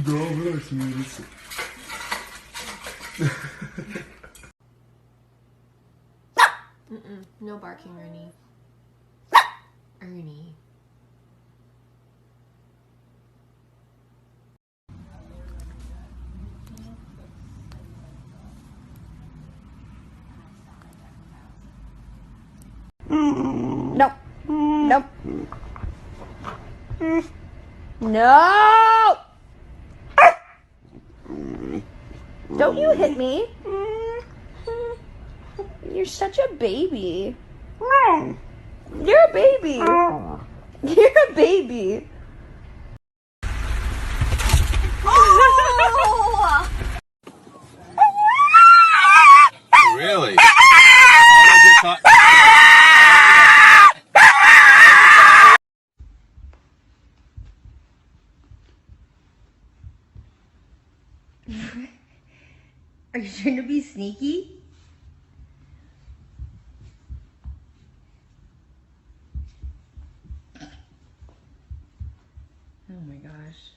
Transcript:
Doğal bırak sinirlisi. No barking, Ernie. Ernie. Nope. Nope. No! Don't you hit me. You're such a baby. You're a baby. You're a baby. Really? Are you trying to be sneaky? Oh my gosh.